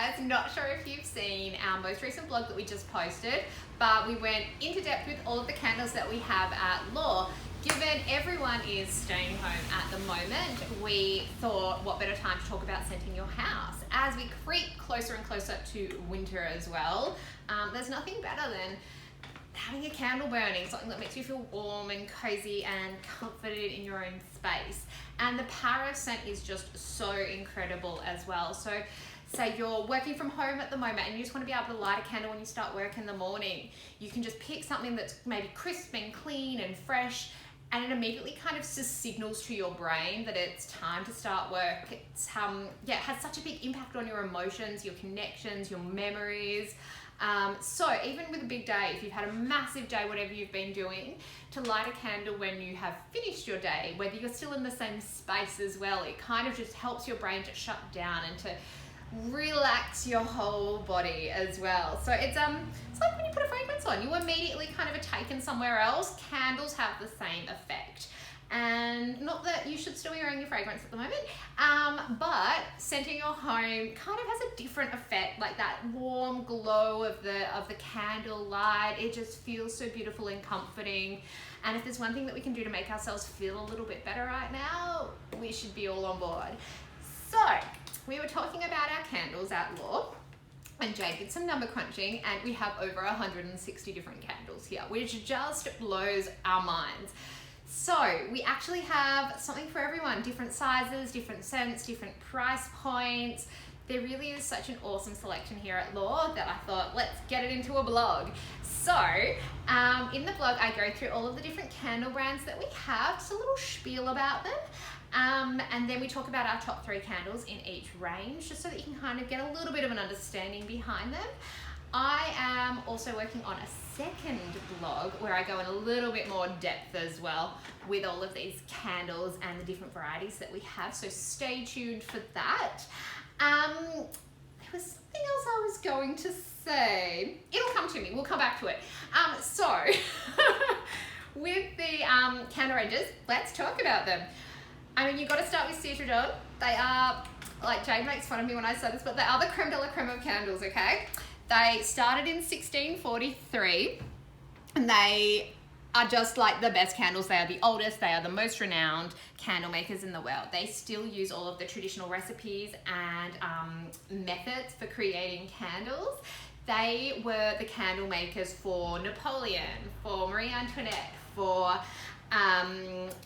guys, not sure if you've seen our most recent blog that we just posted, but we went into depth with all of the candles that we have at Lore. Given everyone is staying home at the moment, we thought what better time to talk about scenting your house. As we creep closer and closer to winter as well, there's nothing better than having a candle burning, something that makes you feel warm and cozy and comforted in your own space. And the power of scent is just so incredible as well. So say you're working from home at the moment and you just want to be able to light a candle when you start work in the morning. You can just pick something that's maybe crisp and clean and fresh, and it immediately kind of just signals to your brain that it's time to start work. It's it has such a big impact on your emotions, your connections, your memories. So even with a big day, if you've had a massive day, whatever you've been doing, to light a candle when you have finished your day, whether you're still in the same space as well, it kind of just helps your brain to shut down and to relax your whole body as well. So it's like when you put a fragrance on, you immediately kind of are taken somewhere else. Candles have the same effect. And not that you should still be wearing your fragrance at the moment, but scenting your home kind of has a different effect, like that warm glow of the candle light. It just feels so beautiful and comforting. And if there's one thing that we can do to make ourselves feel a little bit better right now, we should be all on board. So we were talking about our candles at Lore, and Jade did some number crunching, and we have over 160 different candles here, which just blows our minds. So we actually have something for everyone, different sizes, different scents, different price points. There really is such an awesome selection here at Lore that I thought, let's get it into a blog. So in the blog, I go through all of the different candle brands that we have, just a little spiel about them. And then we talk about our top 3 candles in each range, just so that you can kind of get a little bit of an understanding behind them. I am also working on a second blog where I go in a little bit more depth as well with all of these candles and the different varieties that we have, so stay tuned for that. There was something else I was going to say. It'll come to me, we'll come back to it. So with the candle ranges, let's talk about them. I mean, you've got to start with Citradon. They are, like Jade makes fun of me when I say this, but they are the creme de la creme of candles, okay? They started in 1643, and they are just like the best candles. They are the oldest, they are the most renowned candle makers in the world. They still use all of the traditional recipes and methods for creating candles. They were the candle makers for Napoleon, for Marie Antoinette, for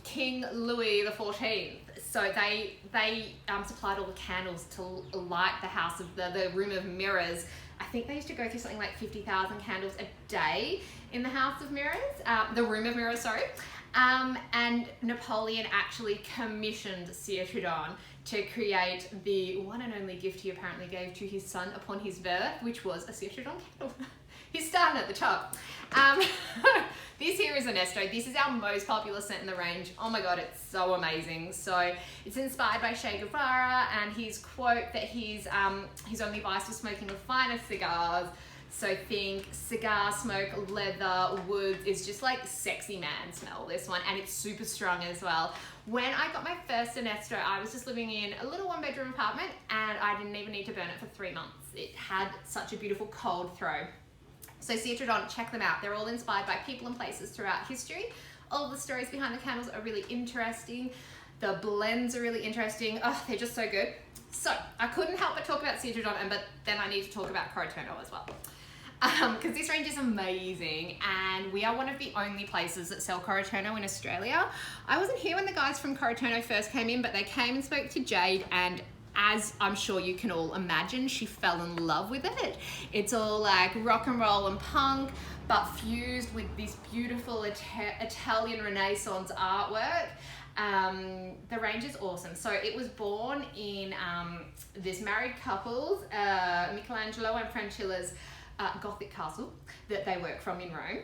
King Louis XIV. So they supplied all the candles to light the house of the room of mirrors. I think they used to go through something like 50,000 candles a day in the house of mirrors, the room of mirrors, sorry. And Napoleon actually commissioned Citradon to create the one and only gift he apparently gave to his son upon his birth, which was a Citradon candle. He's starting at the top. This here is Ernesto. This is our most popular scent in the range. Oh my God, it's so amazing. So it's inspired by Che Guevara and his quote that his only vice was smoking the finest cigars. So think cigar smoke, leather, woods. It's just like sexy man smell, this one, and it's super strong as well. When I got my first Ernesto, I was just living in a little 1-bedroom apartment and I didn't even need to burn it for 3 months. It had such a beautiful cold throw. So Citradon, check them out. They're all inspired by people and places throughout history. All the stories behind the candles are really interesting. The blends are really interesting. Oh, they're just so good. So I couldn't help but talk about Citradon, but then I need to talk about Coratono as well. Because this range is amazing, and we are one of the only places that sell Coratono in Australia. I wasn't here when the guys from Coratono first came in, but they came and spoke to Jade, and as I'm sure you can all imagine, she fell in love with it. It's all like rock and roll and punk, but fused with this beautiful Italian Renaissance artwork. The range is awesome. So it was born in this married couple's, Michelangelo and Francilla's Gothic castle that they work from in Rome.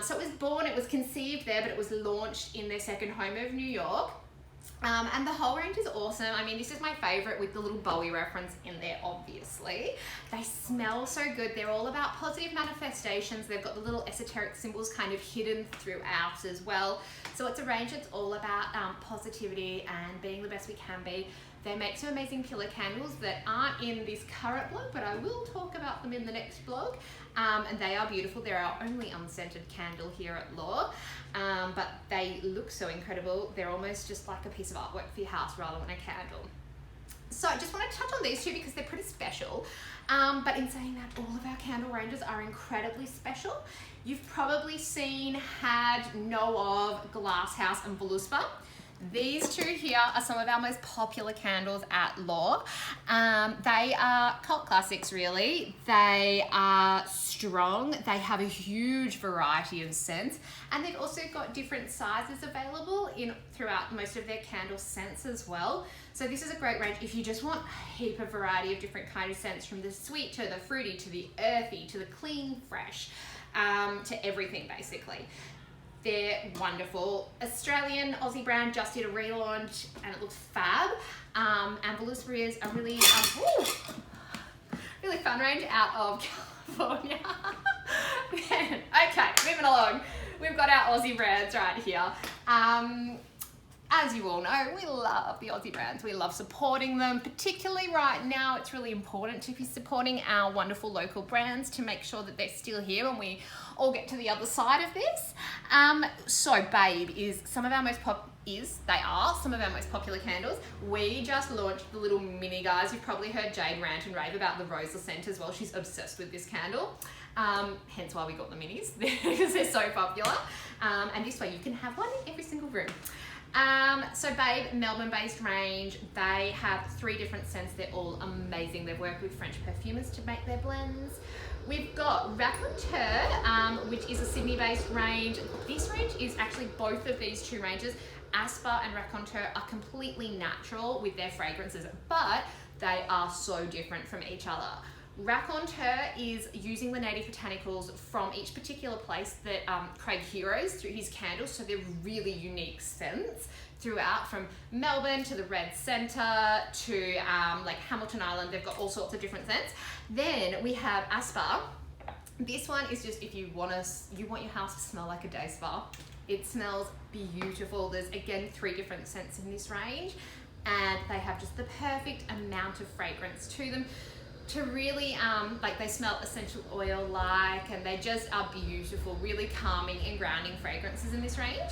So it was conceived there, but it was launched in their second home of New York. And the whole range is awesome. I mean, this is my favorite with the little Bowie reference in there, obviously. They smell so good. They're all about positive manifestations. They've got the little esoteric symbols kind of hidden throughout as well. So it's a range that's all about positivity and being the best we can be They make some amazing pillar candles that aren't in this current blog, but I will talk about them in the next blog. And they are beautiful. They're our only unscented candle here at Lore, but they look so incredible. They're almost just like a piece of artwork for your house rather than a candle. So I just want to touch on these two because they're pretty special. But in saying that, all of our candle ranges are incredibly special. You've probably seen, had, know of Glass House and Voluspa. These two here are some of our most popular candles at Lore. They are cult classics, really. They are strong. They have a huge variety of scents, and they've also got different sizes available throughout most of their candle scents as well. So this is a great range if you just want a heap of variety of different kind of scents, from the sweet to the fruity to the earthy to the clean, fresh, to everything basically. They're wonderful. Australian Aussie brand just did a relaunch and it looks fab. And Voluspa is a really really fun range out of California. Okay, moving along. We've got our Aussie brands right here. As you all know, we love the Aussie brands. We love supporting them, particularly right now. It's really important to be supporting our wonderful local brands to make sure that they're still here when we all get to the other side of this. So Babe is some of our most some of our most popular candles. We just launched the little mini guys. You've probably heard Jade rant and rave about the Rosa scent as well. She's obsessed with this candle. Hence why we got the minis, because they're so popular. And this way you can have one in every single room. So Babe, Melbourne-based range. They have 3 different scents. They're all amazing. They've worked with French perfumers to make their blends. We've got Raconteur, which is a Sydney-based range. This range is actually both of these two ranges. Asper and Raconteur are completely natural with their fragrances, but they are so different from each other. Raconteur is using the native botanicals from each particular place that Craig heroes through his candles, so they're really unique scents throughout, from Melbourne to the Red Centre to like Hamilton Island. They've got all sorts of different scents. Then we have Asper. This one is just if you want your house to smell like a day spa. It smells beautiful. There's again 3 different scents in this range, and they have just the perfect amount of fragrance to them to really like they smell essential oil like, and they just are beautiful, really calming and grounding fragrances in this range.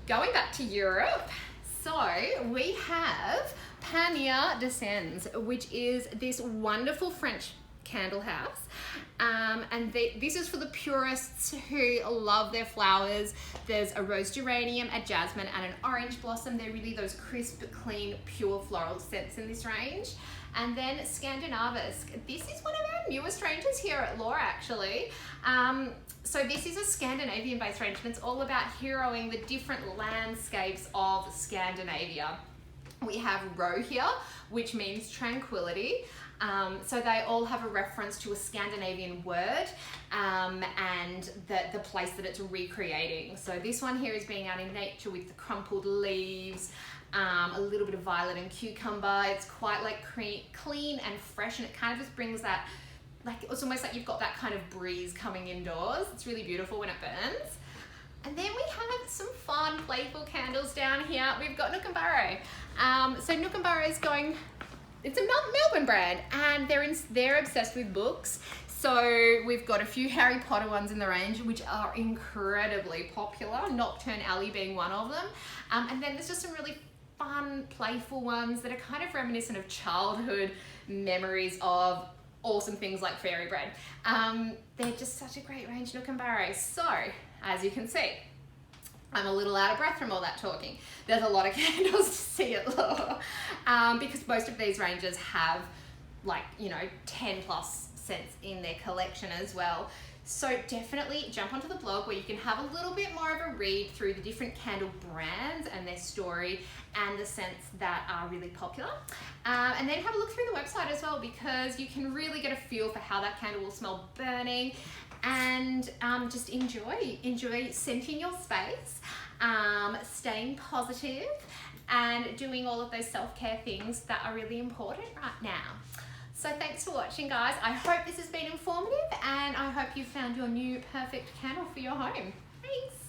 Going back to Europe, so we have Panier de Sens, which is this wonderful French candle house, and this is for the purists who love their flowers. There's a rose geranium, a jasmine, and an orange blossom. They're really those crisp, clean, pure floral scents in this range. And then Scandinavisk. This is one of our newest ranges here at Lore, actually. So this is a Scandinavian-based range, and it's all about heroing the different landscapes of Scandinavia. We have Ro here, which means tranquility. So they all have a reference to a Scandinavian word and the place that it's recreating. So this one here is being out in nature with the crumpled leaves, a little bit of violet and cucumber. It's quite like clean and fresh, and it kind of just brings that, like, it's almost like you've got that kind of breeze coming indoors. It's really beautiful when it burns. And then we have some fun, playful candles down here. We've got Nook and Burrow. So Nook and Burrow is it's a Melbourne brand, and they're obsessed with books. So we've got a few Harry Potter ones in the range, which are incredibly popular, Nocturne Alley being one of them. And then there's just some really fun, playful ones that are kind of reminiscent of childhood memories of awesome things like fairy bread. They're just such a great range, Nook and Burrow. So, as you can see, I'm a little out of breath from all that talking. There's a lot of candles to see at Lore, because most of these ranges have 10 plus scents in their collection as well. So definitely jump onto the blog where you can have a little bit more of a read through the different candle brands and their story and the scents that are really popular. And then have a look through the website as well, because you can really get a feel for how that candle will smell burning, and just enjoy scenting your space, staying positive, and doing all of those self-care things that are really important right now. So thanks for watching, guys. I hope this has been informative, and I hope you found your new perfect candle for your home. Thanks.